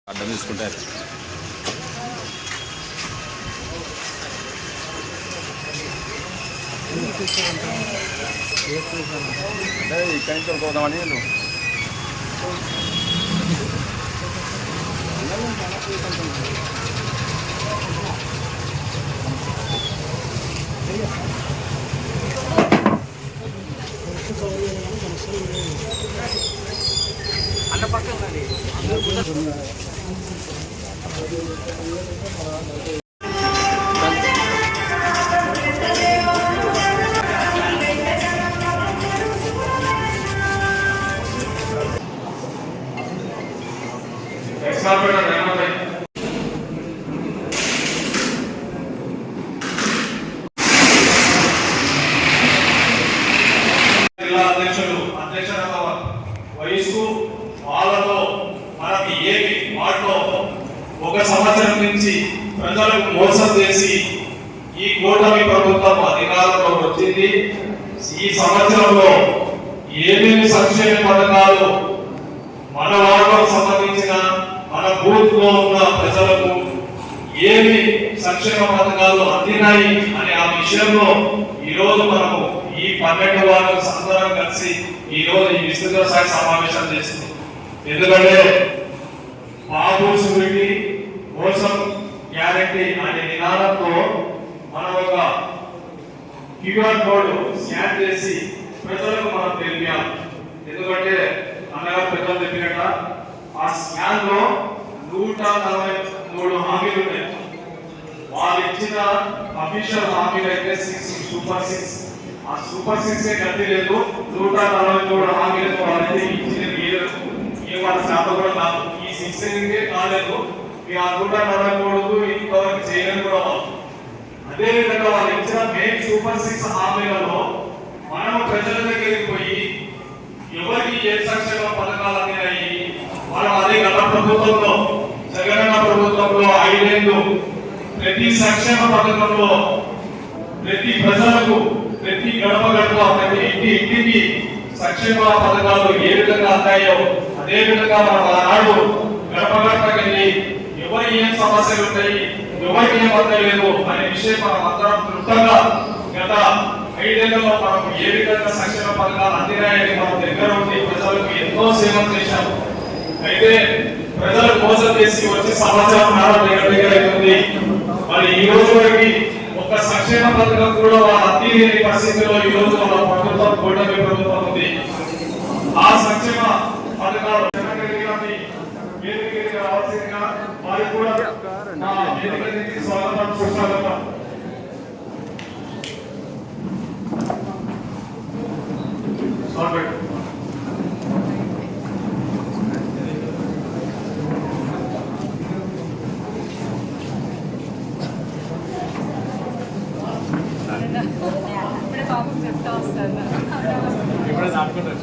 అడ్డం తీసుకుంటే అంటే ఇక్కడి నుంచి పోదామని అన్న పక్కన వయసు వాళ్ళతో మనకి ఏమి వాటిలో ఒక సంవత్సరం నుంచి ప్రజలకు మోసం చేసి ఈ కూటమి ప్రభుత్వం అధికారంలో వచ్చింది. ఈ సంవత్సరంలో ఏమేమి సంక్షేమ పథకాలు మన వార్డుకు సంబంధించిన మన బూత్ లో ఉన్న ప్రజలకు ఏమి సంక్షేమ పథకాలు అందినాయి అనే ఆ విషయంలో ఈ రోజు మనము ఈ 12 వార్డులకు అందరం కలిసి ఈ రోజు ఈ విస్తృత స్థాయి సమావేశం చేస్తుంది. ఎందుకంటే బాబు సురికి మోసం గ్యారెంటీ అనే నినాదంతో మనం ఒక క్యూఆర్ కోడ్ స్కాన్ చేసి ప్రజలకు మనం తెలియాలి. ఎందుకంటే అన్నగా పెద్దలు చెప్పినట్ట ఆ స్కాన్ లో 143 హామీలు ఉన్నాయి. వాళ్ళు ఇచ్చిన అఫీషియల్ హామీలు అయితే 6 సూపర్ 6. ఆ సూపర్ 6 గట్టి లేదు. 143 హామీలతో వాళ్ళైతే ఇచ్చిన ఏ వాళ్ళ శాతం కూడా కాదు. ఈ 6 కాలేదు. ఆ 143 ఇంతవరకు చేయడం కూడా అదే విధంగా వాళ్ళు ఇచ్చిన మెయిన్ సూపర్ 6 హామీలలో మనము ప్రజల దగ్గరికి పోయి ఎవరికి ఏ సంక్షేమ పథకాలు అందినాయి మనం అదే గత ప్రభుత్వంలో జగనన్న ప్రభుత్వంలో 5 ఏళ్ళు ప్రతి సంక్షేమ పథకంలో ప్రతి ప్రజలకు ప్రతి గడప గడప ప్రతి ఇంటికి సంక్షేమ పథకాలు ఏ విధంగా అందాయో అదే విధంగా మనం ఆనాడు గడప గడపకెళ్ళి ఎవరికి ఏం సమస్యలు ఉంటాయి ఎవరికి ఏం అందలేదు అనే విషయం మనం అందరం క్లుప్తంగా గత 5 ఏళ్లలో మనం ఏ విధంగా సంక్షేమ పథకాలు అందినాయని మనం దగ్గర ఉండి ప్రజలకు ఎంతో సేవ చేశాము. అయితే ప్రజలు మోసం చేసి వచ్చే సంవత్సరం దగ్గర అవుతుంది. మరి ఈ రోజు వరకు ఒక సంక్షేమ పథకం కూడా వాళ్ళ అందిలేని పరిస్థితిలో ఈ రోజు వాళ్ళ ప్రభుత్వం కూటమి ప్రభుత్వం ఉంది. ఆ సంక్షేమ పథకాలు వేదిక రావాల్సిందిగా వారికి కూడా నా వేదిక నుంచి స్వాగతం సుస్వాగతం. ఇప్పుడే పాపం చెప్తా వస్తాను. ఇప్పుడే దాటుకుంటారు.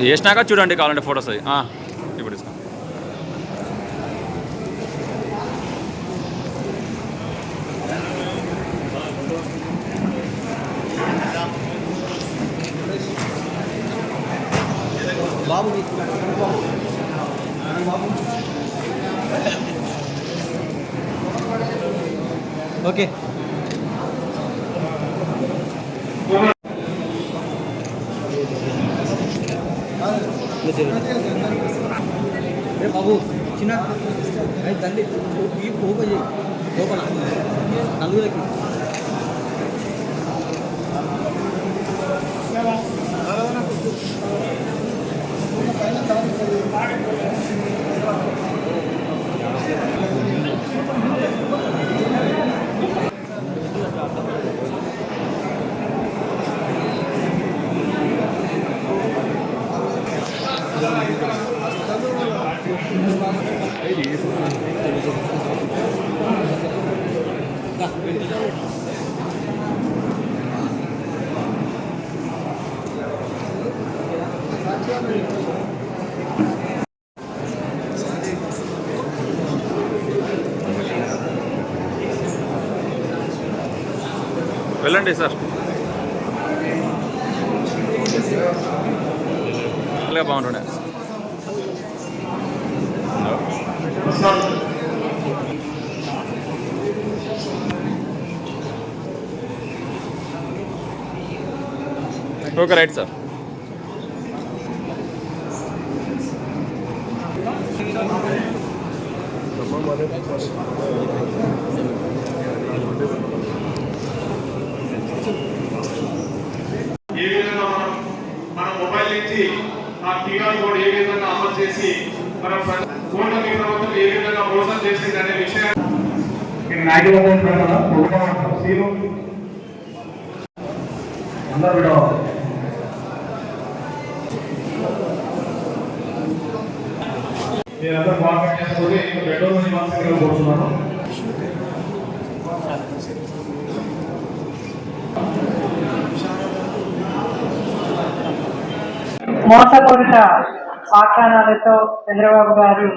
వేసినాక చూడండి కావాలంటే ఫొటోస్ అది ఇప్పుడు ఇస్తాం. బాబు ఓకే బాబు చిన్న తల్లి ఈ ఓపెన్ చేయి లోపల నలుగురికి వెళ్ళండి సార్. బాగుంటుండే. Okay right sir. ఏ విధంగా మన మొబైల్ నుంచి ఆ క్యూఆర్ కోడ్ ఏ విధంగా అమలు చేసి మన కూటమి ప్రభుత్వం ఏ విధంగా మోసం చేసింది అనే విషయాన్ని మీరందరూ బాగా చేసుకొని బెడ్రూమ్ నివాసంగా కోరుతున్నాను. మోసపూరిత వాగ్దానాలతో చంద్రబాబు గారు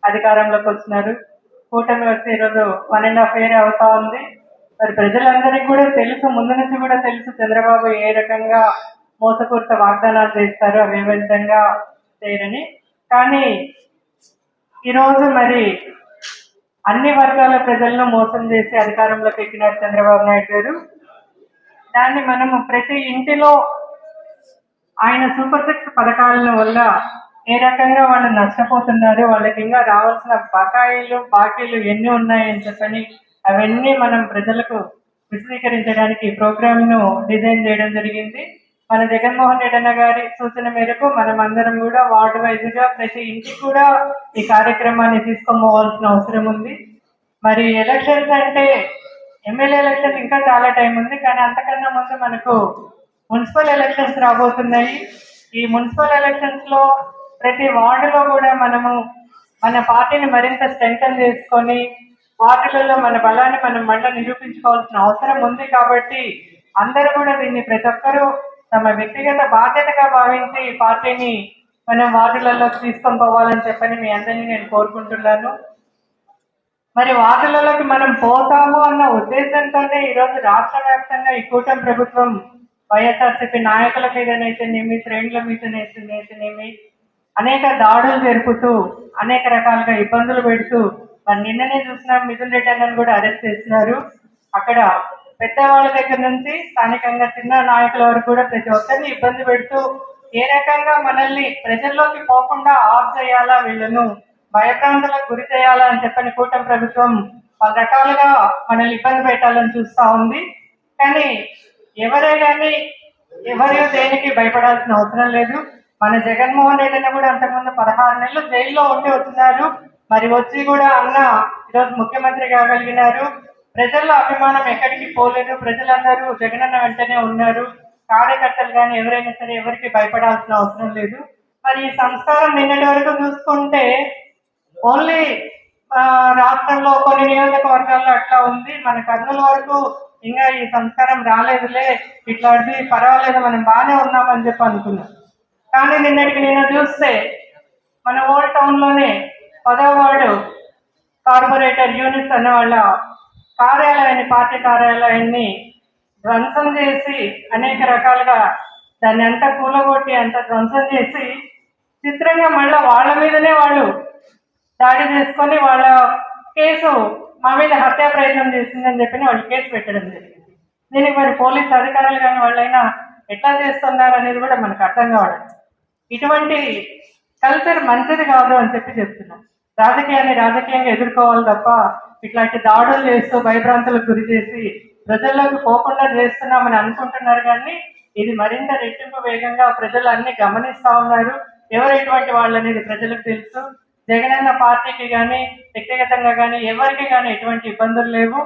అధికారంలోకి వచ్చినారు. కూటమి వచ్చి ఈరోజు 1.5 year అవుతా ఉంది. మరి ప్రజలందరికీ కూడా తెలుసు, ముందు నుంచి కూడా తెలుసు చంద్రబాబు ఏ రకంగా మోసపూరిత వాగ్దానాలు చేస్తారు, అవి ఏ విధంగా చేయరని. కానీ ఈరోజు మరి అన్ని వర్గాల ప్రజలను మోసం చేసి అధికారంలోకి ఎక్కినారు చంద్రబాబు నాయుడు గారు. దాన్ని మనము ప్రతి ఇంటిలో ఆయన సూపర్ 6 పథకాల వల్ల ఏ రకంగా వాళ్ళు నష్టపోతున్నారు, వాళ్ళకి ఇంకా రావాల్సిన బాకీలు ఎన్ని ఉన్నాయని చెప్పని అవన్నీ మనం ప్రజలకు విశదీకరించడానికి ఈ ప్రోగ్రామ్ను డిజైన్ చేయడం జరిగింది. మన జగన్మోహన్ రెడ్డి అన్న గారి సూచన మేరకు మనం అందరం కూడా వార్డు వైజ్గా ప్రతి ఇంటికి కూడా ఈ కార్యక్రమాన్ని తీసుకొని అవసరం ఉంది. మరి ఎలక్షన్స్ అంటే ఎమ్మెల్యే ఎలక్షన్ ఇంకా చాలా టైం ఉంది, కానీ అంతకన్నా ముందు మనకు మున్సిపల్ ఎలక్షన్స్ రాబోతున్నాయి. ఈ మున్సిపల్ ఎలక్షన్స్ లో ప్రతి వార్డులో కూడా మనము మన పార్టీని మరింత స్ట్రెంథెన్ చేసుకొని వార్డులలో మన బలాన్ని మనం మళ్ళీ నిరూపించుకోవాల్సిన అవసరం ఉంది. కాబట్టి అందరూ కూడా దీన్ని ప్రతి ఒక్కరూ తమ వ్యక్తిగత బాధ్యతగా భావించి ఈ పార్టీని మనం వార్డులలోకి తీసుకొని పోవాలని చెప్పని మీ అందరినీ నేను కోరుకుంటున్నాను. మరి వార్డులలోకి మనం పోతాము అన్న ఉద్దేశంతోనే ఈరోజు రాష్ట్ర వ్యాప్తంగా ఈ కూటమి ప్రభుత్వం వైఎస్ఆర్సీపీ నాయకుల మీదనైతేనేమి, శ్రేణుల మీదనైతేనేమి అనేక దాడులు జరుపుతూ అనేక రకాలుగా ఇబ్బందులు పెడుతూ మరి నిన్ననే చూసిన మిథున్ రెడ్డి అన్నను కూడా అరెస్ట్ చేస్తున్నారు. అక్కడ పెద్దవాళ్ళ దగ్గర నుంచి స్థానికంగా చిన్న నాయకుల వరకు కూడా ప్రతి ఒక్కరిని ఇబ్బంది పెడుతూ ఏ రకంగా మనల్ని ప్రజల్లోకి పోకుండా ఆఫ్ చేయాలా, వీళ్ళను భయభ్రాంతులకు గురి చేయాలా అని చెప్పని కూటమి ప్రభుత్వం పలు రకాలుగా మనల్ని ఇబ్బంది పెట్టాలని చూస్తూ ఉంది. కానీ ఎవరే కానీ ఎవరు దేనికి భయపడాల్సిన అవసరం లేదు. మన జగన్మోహన్ రెడ్డిని కూడా అంతకుముందు 16 నెలలు జైల్లో ఉండి వచ్చినారు. మరి వచ్చి కూడా అన్న ఈరోజు ముఖ్యమంత్రి కాగలిగినారు. ప్రజల్లో అభిమానం ఎక్కడికి పోలేదు, ప్రజలందరూ జగనన్న వెంటనే ఉన్నారు. కార్యకర్తలు కానీ ఎవరైనా సరే ఎవరికి భయపడాల్సిన అవసరం లేదు. మరి ఈ సంస్కారం నిన్నటి వరకు చూసుకుంటే ఓన్లీ రాష్ట్రంలో కొన్ని నియోజకవర్గాల్లో అట్లా ఉంది. మన కర్నూలు వరకు ఇంకా ఈ సంస్కారం రాలేదులే, ఇట్లాంటిది పర్వాలేదు, మనం బాగానే ఉన్నామని చెప్పి అనుకున్నాం. కానీ నిన్నటికి నేను చూస్తే మన ఓల్డ్ టౌన్లోనే 10వ వార్డు కార్పొరేటర్ యూనిస్ అన్న వాళ్ళ కార్యాలయాన్ని, పార్టీ కార్యాలయాన్ని ధ్వంసం చేసి అనేక రకాలుగా దాన్ని అంతా కూలగొట్టి అంత ధ్వంసం చేసి చిత్రంగా మళ్ళీ వాళ్ళ మీదనే వాళ్ళు దాడి చేసుకొని వాళ్ళ కేసు మా మీద హత్యా ప్రయత్నం చేసిందని చెప్పి వాళ్ళు కేసు పెట్టడం జరిగింది. దీనికి మరి పోలీస్ అధికారులు కానీ వాళ్ళైనా ఎట్లా చేస్తున్నారు అనేది కూడా మనకు అర్థం కావడం. ఇటువంటి కల్చర్ మంచిది కాదు అని చెప్తున్నాం. రాజకీయాన్ని రాజకీయంగా ఎదుర్కోవాలి తప్ప ఇట్లాంటి దాడులు చేస్తూ భయభ్రాంతులకు గురి చేసి ప్రజల్లోకి పోకుండా చేస్తున్నామని అనుకుంటున్నారు. కానీ ఇది మరింత రెట్టింపు వేగంగా ప్రజలు అన్ని గమనిస్తా ఉన్నారు. ఎవరు ఎటువంటి వాళ్ళు అనేది ప్రజలకు తెలుసు. జగనన్న పార్టీకి కానీ వ్యక్తిగతంగా కానీ ఎవరికి కానీ ఎటువంటి ఇబ్బందులు లేవు.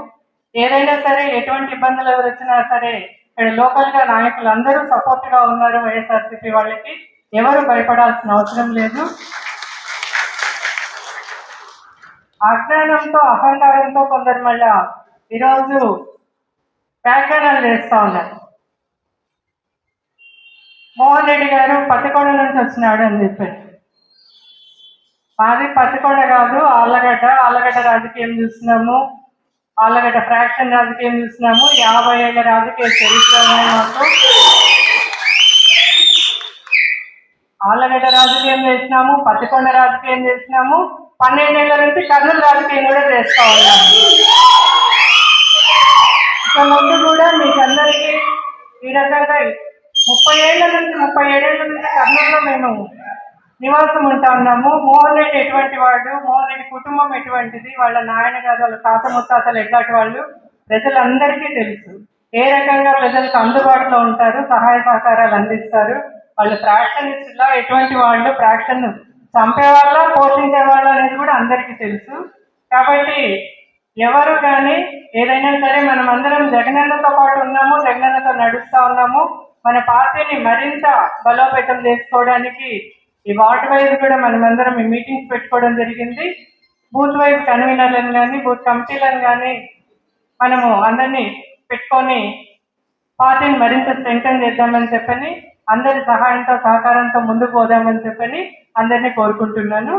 ఏదైనా సరే ఎటువంటి ఇబ్బందులు ఎవరు వచ్చినా సరే ఇక్కడ లోకల్ గా నాయకులు అందరూ సపోర్ట్ గా ఉన్నారు. వైఎస్ఆర్సీపీ వాళ్ళకి ఎవరు భయపడాల్సిన అవసరం లేదు. అజ్ఞానంతో అహంకారంతో కొందరు మళ్ళా ఈరోజు వ్యాఖ్యానాలు చేస్తా ఉన్నారు. మోహన్ రెడ్డి గారు పత్తికొండ నుంచి వచ్చినాడు అని చెప్పారు. మాది పత్తికొండ కాదు, ఆళ్ళగడ్డ రాజకీయం చూస్తున్నాము, ఆళ్ళగడ్డ ఫ్రాక్షన్ రాజకీయం చూస్తున్నాము. 50 ఏళ్ళ రాజకీయ చరిత్ర ఉన్నాయి మాకు. ఆళ్ళగడ్డ రాజకీయం చేసినాము, పత్తికొండ రాజకీయం చేసినాము, 12 ఏళ్ల నుంచి కర్నూలు రాజకీయం కూడా చేస్తా ఉన్నాము. ఇక ముందు కూడా మీకందరికీ ఈ రకంగా 37 ఏళ్ల నుంచి కర్నూలులో మేము నివాసం ఉంటా ఉన్నాము. మోహన్ రెడ్డి ఎటువంటి వాడు, మోహన్ రెడ్డి కుటుంబం ఎటువంటిది, వాళ్ళ నాయన గారు వాళ్ళ తాత ముత్తాతలు ఎట్లాంటి వాళ్ళు ప్రజలందరికీ తెలుసు. ఏ రకంగా ప్రజలకు అందుబాటులో ఉంటారు, సహాయ సహకారాలు అందిస్తారు. వాళ్ళు ఫ్రాక్షనిస్టులా ఎటువంటి వాళ్ళు, ఫ్రాక్షన్ చంపేవాళ్ళ పోషించే వాళ్ళ అనేది కూడా అందరికీ తెలుసు. కాబట్టి ఎవరు కానీ ఏదైనా సరే మనం అందరం జగనన్నతో పాటు ఉన్నాము, జగనన్నతో నడుస్తా ఉన్నాము. మన పార్టీని మరింత బలోపేతం చేసుకోవడానికి ఈ వార్డ్ వైజ్ కూడా మనమందరం ఈ మీటింగ్స్ పెట్టుకోవడం జరిగింది. బూత్ వైజ్ కన్వీనర్లను కానీ బూత్ కమిటీలను కానీ మనము అందరినీ పెట్టుకొని పార్టీని మరింత స్ట్రెంగ్తన్ చేద్దామని చెప్పని, అందరి సహాయంతో సహకారంతో ముందుకు పోదామని చెప్పని అందరినీ కోరుకుంటున్నాను.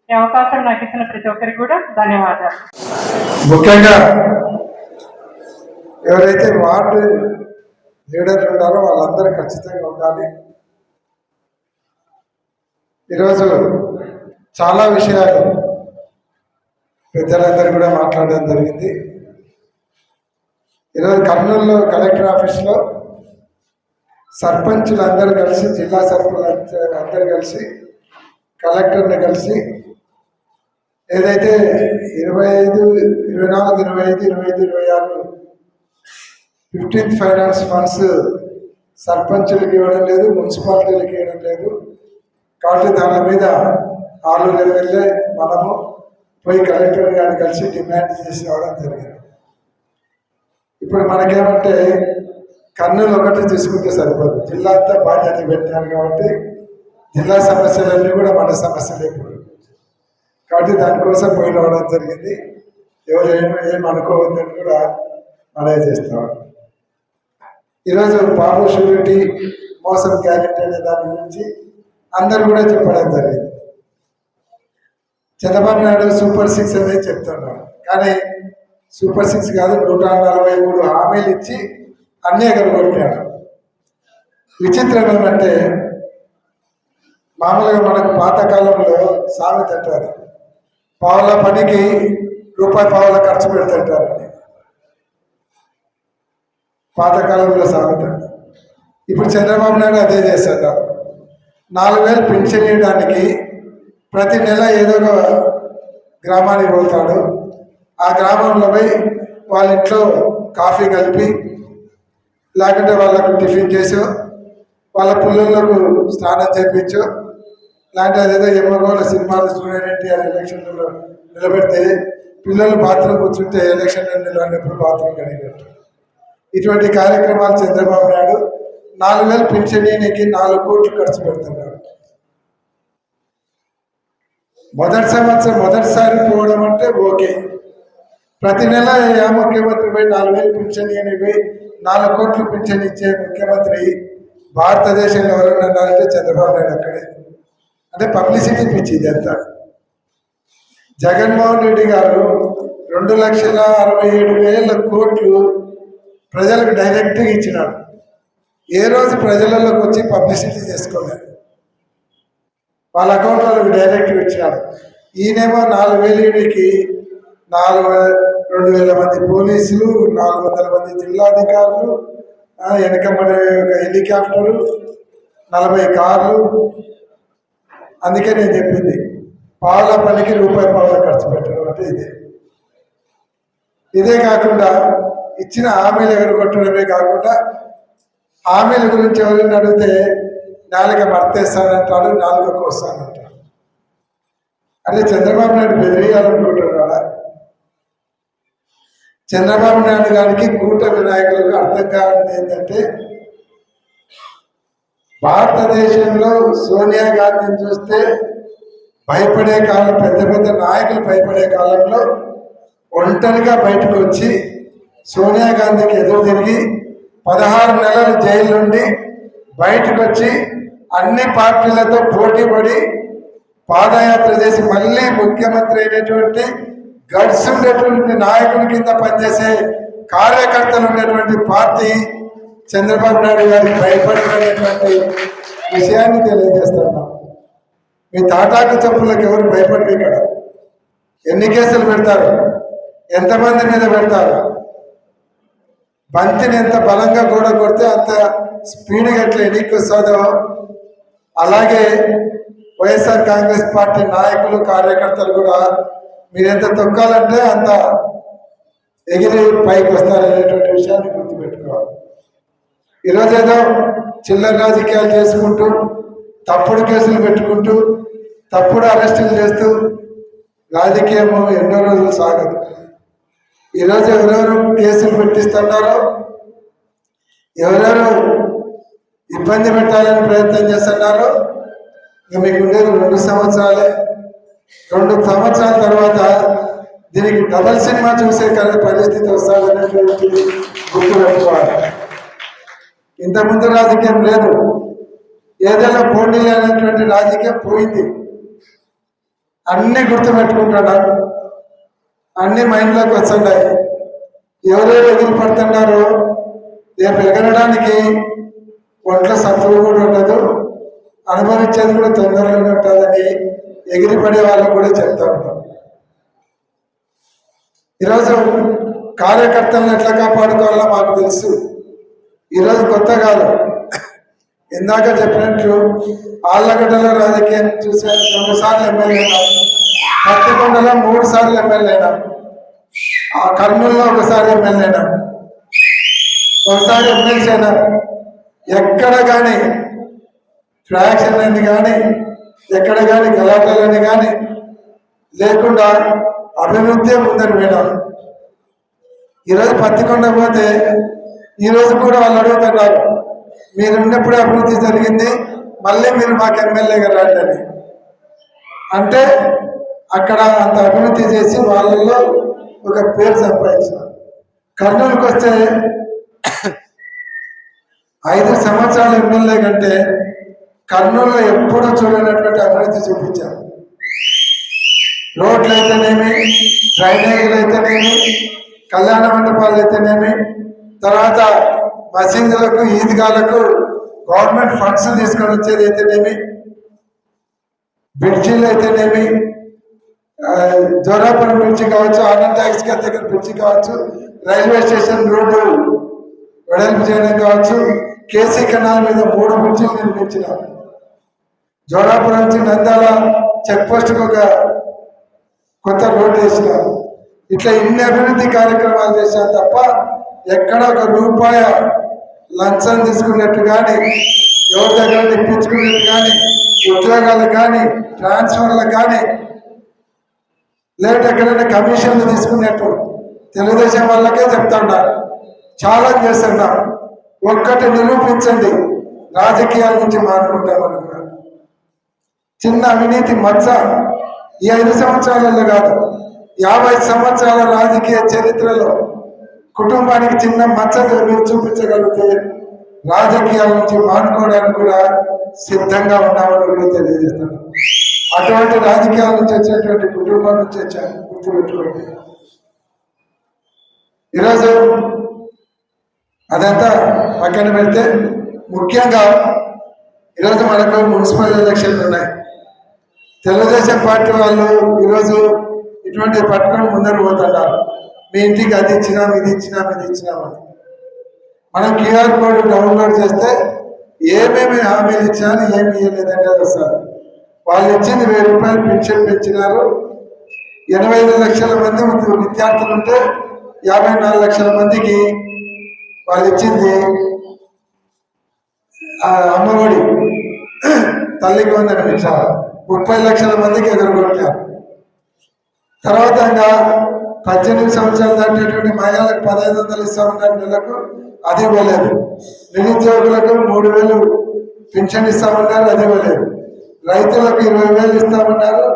ఈ అవకాశం నాకు ఇచ్చిన ప్రతి ఒక్కరికి కూడా ధన్యవాదాలు. ముఖ్యంగా ఎవరైతే వార్డు లీడర్లు ఉన్నారో వాళ్ళందరూ ఖచ్చితంగా ఉండాలి. ఈరోజు చాలా విషయాలు పెద్దలందరూ కూడా మాట్లాడడం జరిగింది. ఈరోజు కర్నూలులో కలెక్టర్ ఆఫీస్లో సర్పంచులు అందరూ కలిసి, జిల్లా సర్పంచ్ అందరూ కలిసి, కలెక్టర్ని కలిసి ఏదైతే 25, 24, 25, 25, 26 15th ఫైనాన్స్ ఫండ్స్ సర్పంచులకు ఇవ్వడం లేదు, మున్సిపాలిటీలకు ఇవ్వడం లేదు. కాబట్టి దాని మీద ఆలూరు ఎమ్మెల్యే మనము పోయి కలెక్టర్ గారిని కలిసి డిమాండ్ చేసి రావడం జరిగింది. ఇప్పుడు మనకేమంటే కర్నూలు ఒకటి తీసుకుంటే సరిపోదు, జిల్లా అంతా బాధ్యత పెట్టారు. కాబట్టి జిల్లా సమస్యలన్నీ కూడా మన సమస్యలు ఇప్పుడు. కాబట్టి దానికోసం పోయి రావడం జరిగింది. ఎవరు ఏమనుకోవద్దని కూడా మనమే చేస్తాం. ఈరోజు బాబు షూరిటీ మోసం గ్యారెంటీ అనే దాని గురించి అందరూ కూడా చెప్పడం జరిగింది. చంద్రబాబు నాయుడు సూపర్ 6 అనేది చెప్తున్నారు. కానీ సూపర్ 6 కాదు, 143 హామీలు ఇచ్చి అన్నీ ఎగరగొట్టాడు. విచిత్రం ఏమంటే మామూలుగా మనకు పాతకాలంలో సామెత అంటారు, పావుల పనికి రూపాయి పావుల ఖర్చు పెడుతుంటారని. పాతకాలంలో సామెత. ఇప్పుడు చంద్రబాబు నాయుడు అదే చేస్తున్నారు. 4,000 పెన్షన్ ఇవ్వడానికి ప్రతి నెల ఏదో ఒక గ్రామానికి పోతాడు. ఆ గ్రామంలో పోయి వాళ్ళ ఇంట్లో కాఫీ కలిపి, లేకుంటే వాళ్ళకు టిఫిన్ చేసో, వాళ్ళ పిల్లలకు స్నానం చేయించో, లేదంటే అదేదో ఎమ్మగోల సినిమాలు స్టూడెంట్ ఎలక్షన్లలో నిలబెడితే పిల్లలు బాత్రూమ్ కూర్చుంటే ఎలక్షన్లో నిలబడినప్పుడు బాత్రూమ్ కడిగినట్టు. ఇటువంటి కార్యక్రమాలు చంద్రబాబు నాయుడు 4,000 పెన్షన్కి 4 కోట్లు ఖర్చు పెడుతున్నాడు. మొదటిసారి పోవడం అంటే ఓకే. ప్రతి నెల ముఖ్యమంత్రి పోయి 4,000 పెన్షన్ పోయి 4 కోట్లు పెన్షన్ ఇచ్చే ముఖ్యమంత్రి భారతదేశంలో ఎవరైనా ఉన్నారంటే చంద్రబాబు నాయుడు అక్కడే. అంటే పబ్లిసిటీ పిచ్చి ఇదంతా. జగన్మోహన్ రెడ్డి గారు 2,67,000 కోట్లు ప్రజలకు డైరెక్ట్గా ఇచ్చినాడు. ఏ రోజు ప్రజలలోకి వచ్చి పబ్లిసిటీ చేసుకోలేదు. వాళ్ళ అకౌంట్లకు డైరెక్ట్గా ఇచ్చినాడు. ఈయనేమో 4,000కి 2,000 మంది పోలీసులు, 400 మంది జిల్లాధికారులు, వెనకబడే ఒక హెలికాప్టరు, 40 కార్లు, అందుకే నేను చెప్పింది పావుల పనికి రూపాయి పావుల ఖర్చు పెట్టడం అంటే ఇదే కాకుండా ఇచ్చిన హామీలు ఎగరగొట్టడమే కాకుండా హామీల గురించి ఎవరైనా అడిగితే నాలుక మర్తేస్తానంటాడు, నాలుక కోస్తానంటాడు. అంటే చంద్రబాబు నాయుడు బెదిరియాలనుకుంటున్నాడా? చంద్రబాబు నాయుడు గారికి కూటమి నాయకులకు అర్థం కావాలని ఏంటంటే భారతదేశంలో సోనియా గాంధీని చూస్తే భయపడే కాలం, పెద్ద పెద్ద నాయకులు భయపడే కాలంలో ఒంటరిగా బయటకు వచ్చి సోనియా గాంధీకి ఎదురు తిరిగి 16 నెలలు జైలు నుండి బయటకు వచ్చి అన్ని పార్టీలతో పోటీ పడి పాదయాత్ర చేసి మళ్ళీ ముఖ్యమంత్రి అయినటువంటి గడ్స్ ఉండేటువంటి నాయకుల కింద పనిచేసే కార్యకర్తలు ఉండేటువంటి పార్టీ చంద్రబాబు నాయుడు గారికి భయపడినటువంటి విషయాన్ని తెలియజేస్తున్నాం. మీ తాటాకు చెప్పులకు ఎవరు భయపడరు. ఇక్కడ ఎన్ని కేసులు పెడతారు, ఎంతమంది మీద పెడతారు? బంతిని ఎంత బలంగా కూడా కొడితే అంత స్పీడ్గా ఎట్లా ఎన్నిక వస్తుందో అలాగే వైఎస్ఆర్ కాంగ్రెస్ పార్టీ నాయకులు కార్యకర్తలు కూడా మీరెంత తొక్కాలంటే అంత ఎగిరి పైకి వస్తారనేటువంటి విషయాన్ని గుర్తుపెట్టుకోవాలి. ఈరోజు ఏదో చిల్లర రాజకీయాలు చేసుకుంటూ తప్పుడు కేసులు పెట్టుకుంటూ తప్పుడు అరెస్టులు చేస్తూ రాజకీయం ఎన్నో రోజులు సాగదు. ఈరోజు ఎవరెవరు కేసులు పెట్టిస్తున్నారో, ఎవరెవరు ఇబ్బంది పెట్టాలని ప్రయత్నం చేస్తున్నారో ఇంకా మీకు ఉండేది 2 సంవత్సరాలే. 2 సంవత్సరాల తర్వాత దీనికి డబల్ సినిమా చూసే పరిస్థితి వస్తుందనేటువంటిది గుర్తుపెట్టుకోవాలి. ఇంతకుముందు రాజకీయం లేదు, ఏదైనా పోటీ లేనటువంటి రాజకీయం పోయింది. అన్నీ గుర్తుపెట్టుకుంటున్నారు, అన్ని మైండ్లోకి వస్తున్నాయి. ఎవరెవరు ఎగిరి పడుతున్నారో రేపు ఎగరడానికి ఒంట్లో సత్తువు కూడా ఉండదు, అనుభవించేది కూడా తొందరలోనే ఉంటుందని ఎగిరిపడే వాళ్ళకు కూడా చెప్తా ఉంటాం. ఈరోజు కార్యకర్తలను ఎట్లా కాపాడుకోవాలో మాకు తెలుసు. ఈరోజు కొత్త కాదు, ఇందాక చెప్పినట్లు ఆళ్ళగడ్డలో రాజకీయం చూసే 2 సార్లు ఎమ్మెల్యే అయినా, పత్తికొండలో 3 సార్లు ఎమ్మెల్యే అయినా, ఆ కర్నూలులో 1 సారి ఎమ్మెల్యే అయినా, 1 సారి ఎమ్మెల్సీ అయినా. ఎక్కడ కానీ ఫ్రాక్షన్ అని కానీ ఎక్కడ కానీ గలాటలని కానీ లేకుండా అభివృద్ధి ముందరు వేయడం. ఈరోజు పత్తికొండ పోతే ఈరోజు కూడా వాళ్ళు అడుగుతున్నారు, మీరు ఉన్నప్పుడే అభివృద్ధి జరిగింది, మళ్ళీ మీరు మాకు ఎమ్మెల్యేగా రండి అని. అంటే అక్కడ అంత అభివృద్ధి చేసి వాళ్ళల్లో ఒక పేరు సంపాదించిన. కర్నూలుకి వస్తే 5 సంవత్సరాల ఎమ్మెల్యే కంటే కర్నూలులో ఎప్పుడూ చూడనటువంటి అభివృద్ధి చూపించారు. రోడ్లు అయితేనేమి, డ్రైనేజీలు అయితేనేమి, కళ్యాణ మండపాలు అయితేనేమి, తర్వాత మసీదులకు ఈద్గాలకు గవర్నమెంట్ ఫండ్స్ తీసుకొని వచ్చేది అయితేనేమి, బ్రిడ్జీలు అయితేనేమి, జోరాపురం బ్రిడ్జి కావచ్చు, ఆనంద్ ట్యాక్స్ గారి దగ్గర బ్రిడ్జి కావచ్చు, రైల్వే స్టేషన్ రోడ్డు వెడల్పు చేయడం కావచ్చు, కేసీ కెనాల్ మీద 3 బ్రిడ్జిలు నిర్మించిన, జోరాపురం నుంచి నంద్యాల చెక్ పోస్ట్కి ఒక కొత్త రోడ్డు వేసిన. ఇట్లా ఇన్ని అభివృద్ధి కార్యక్రమాలు చేశాను తప్ప ఎక్కడ 1 రూపాయి లంచం తీసుకున్నట్టు కానీ, ఎవరి దగ్గర ఇప్పించుకున్నట్టు కానీ, ఉద్యోగాలకు కానీ, ట్రాన్స్ఫర్లకు కానీ, లేదంటే ఎక్కడైనా కమిషన్లు తీసుకున్నట్టు తెలుగుదేశం వాళ్ళకే చెప్తా ఉన్నారు. ఛాలెంజ్ చేస్తున్నాం, ఒక్కటి నిరూపించండి, రాజకీయాల నుంచి మాట్లాడుకుంటామని కూడా. చిన్న అవినీతి మచ్చ ఈ 5 సంవత్సరాలలో కాదు, 50 సంవత్సరాల రాజకీయ చరిత్రలో కుటుంబానికి చిన్న మచ్చ మీరు చూపించగలిగితే రాజకీయాల నుంచి మానుకోవడానికి కూడా సిద్ధంగా ఉన్నామని కూడా తెలియజేస్తున్నాం. అటువంటి రాజకీయాల నుంచి వచ్చేటువంటి కుటుంబం నుంచి వచ్చాను, గుర్తుపెట్టుకోండి. ఈరోజు అదంతా పక్కన పెడితే ముఖ్యంగా ఈరోజు మనకు మున్సిపల్ ఎలక్షన్లు ఉన్నాయి. తెలుగుదేశం పార్టీ వాళ్ళు ఈరోజు ఇటువంటి పట్టుకొని ముందరు పోతున్నారు, మీ ఇంటికి అది ఇచ్చినాం, ఇది ఇచ్చినాం, ఇది ఇచ్చినామని. మనం క్యూఆర్ కోడ్ డౌన్లోడ్ చేస్తే ఏమేమి హామీలు ఇచ్చినా ఏమి ఇవ్వలేదంటే వస్తారు. వాళ్ళు ఇచ్చింది 1000 రూపాయలు పెన్షన్ పెంచినారు. 85 లక్షల మంది విద్యార్థులు ఉంటే 54 లక్షల మందికి వాళ్ళు ఇచ్చింది అమ్మఒడి తల్లికి వందనం ఇచ్చారు. 30 లక్షల మందికి ఎదుర్కొంటారు. తర్వాత ఇంకా 18 సంవత్సరాలు దాటేటువంటి మహిళలకు 1500 ఇస్తామన్నారు నెలకు, అది ఇవ్వలేదు. నిరుద్యోగులకు 3000 పెన్షన్ ఇస్తామన్నారు, అది ఇవ్వలేదు. రైతులకు 20,000 ఇస్తామన్నారు,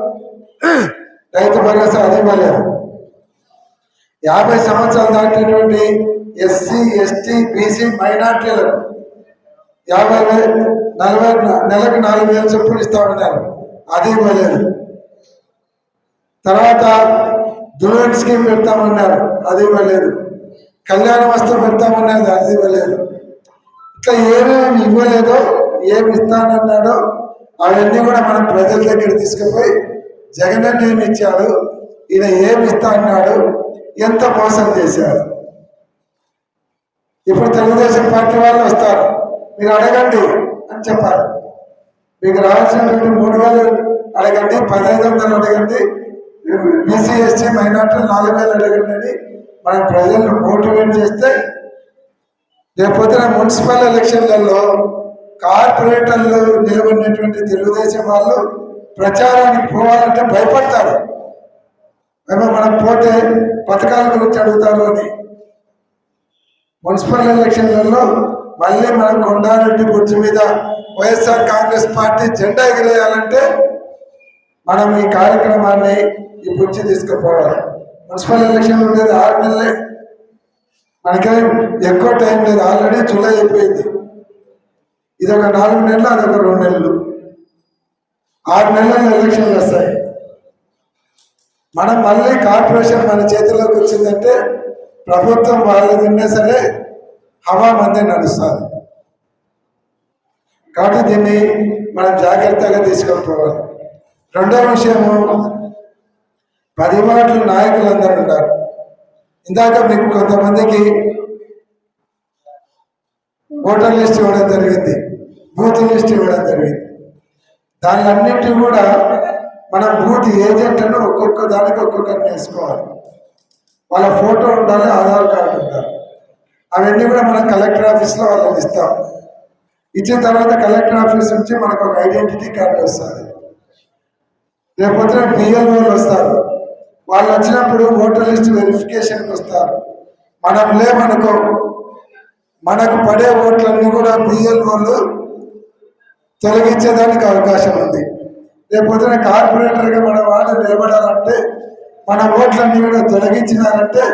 రైతు భరోసా, అది ఇవ్వలేదు. 50 సంవత్సరాలు దాటేటువంటి ఎస్సీ, ఎస్టీ, బీసీ, మైనార్టీలకు 50,000 నెలకు 4,000 చొప్పులు ఇస్తామన్నారు, అది ఇవ్వలేదు. తర్వాత దుర్గన్ స్కీమ్ పెడతామన్నారు, అది ఇవ్వలేదు. కళ్యాణ వస్తువు పెడతామన్నారు, అది ఇవ్వలేదు. ఇట్లా ఏమేమి ఇవ్వలేదో, ఏమి ఇస్తానన్నాడో అవన్నీ కూడా మనం ప్రజల దగ్గర తీసుకుపోయి జగన్ అన్న ఏమి ఇచ్చాడు, ఈయన ఏమి ఇస్తా అన్నాడు, ఎంత మోసం చేశాడు. ఇప్పుడు తెలుగుదేశం పార్టీ వాళ్ళు వస్తారు, మీరు అడగండి అని చెప్పారు. మీకు రావాల్సినటువంటి 3,000 అడగండి, 1,500 అడగండి, బీసీ, ఎస్టీ, మైనార్టీలు 4,000 అడగండి అని మనం ప్రజలను మోటివేట్ చేస్తే లేకపోతే మున్సిపల్ ఎలక్షన్లలో కార్పొరేటర్లు నిలబడినటువంటి తెలుగుదేశం వాళ్ళు ప్రచారానికి పోవాలంటే భయపడతారు. మనం పోతే పథకాల గురించి అడుగుతారు అని. మున్సిపల్ ఎలక్షన్లలో మళ్ళీ మనం కొండారెడ్డి బుర్జి మీద వైఎస్ఆర్ కాంగ్రెస్ పార్టీ జెండా ఎగిరేయాలంటే మనం ఈ కార్యక్రమాన్ని ఈ బుర్జి తీసుకుపోవాలి. మున్సిపల్ ఎలక్షన్ ఉండేది 6 నెలలే, మనకేం ఎక్కువ టైం లేదు. ఆల్రెడీ జూలై అయిపోయింది. ఇదొక 4 నెలలు, అదొక 2 నెలలు, 6 నెలల్లో ఎలక్షన్లు వస్తాయి. మనం మళ్ళీ కార్పొరేషన్ మన చేతిలోకి వచ్చిందంటే ప్రభుత్వం వాళ్ళది ఉన్నా సరే హవా మందే నడుస్తుంది. కాబట్టి దీన్ని మనం జాగ్రత్తగా తీసుకొని పోవాలి. రెండో విషయము, 10 వార్డులు నాయకులందరూ ఉన్నారు. ఇందాక మీకు కొంతమందికి ఓటర్ లిస్ట్ ఇవ్వడం జరిగింది, బూత్ లిస్ట్ ఇవ్వడం జరిగింది. దానిలన్నింటి కూడా మనం బూత్ ఏజెంట్లను ఒక్కొక్క దానికి ఒక్కొక్కరిని వేసుకోవాలి. వాళ్ళ ఫోటో ఉండాలి, ఆధార్ కార్డు ఉండాలి. అవన్నీ కూడా మనం కలెక్టర్ ఆఫీస్లో వాళ్ళని ఇస్తాం. ఇచ్చిన తర్వాత కలెక్టర్ ఆఫీస్ నుంచి మనకు ఒక ఐడెంటిటీ కార్డు వస్తుంది. లేకపోతే బిఎల్ఓలు వస్తారు. వాళ్ళు వచ్చినప్పుడు ఓటర్ లిస్ట్ వెరిఫికేషన్కి వస్తారు. మనం లేమనుకో, మనకు పడే ఓట్లన్నీ కూడా బిఎల్ఓలు తొలగించేదానికి అవకాశం ఉంది. లేకపోతే కార్పొరేటర్గా మన వాళ్ళు నిలబడాలంటే మన ఓట్లన్నీ కూడా తొలగించినారంటే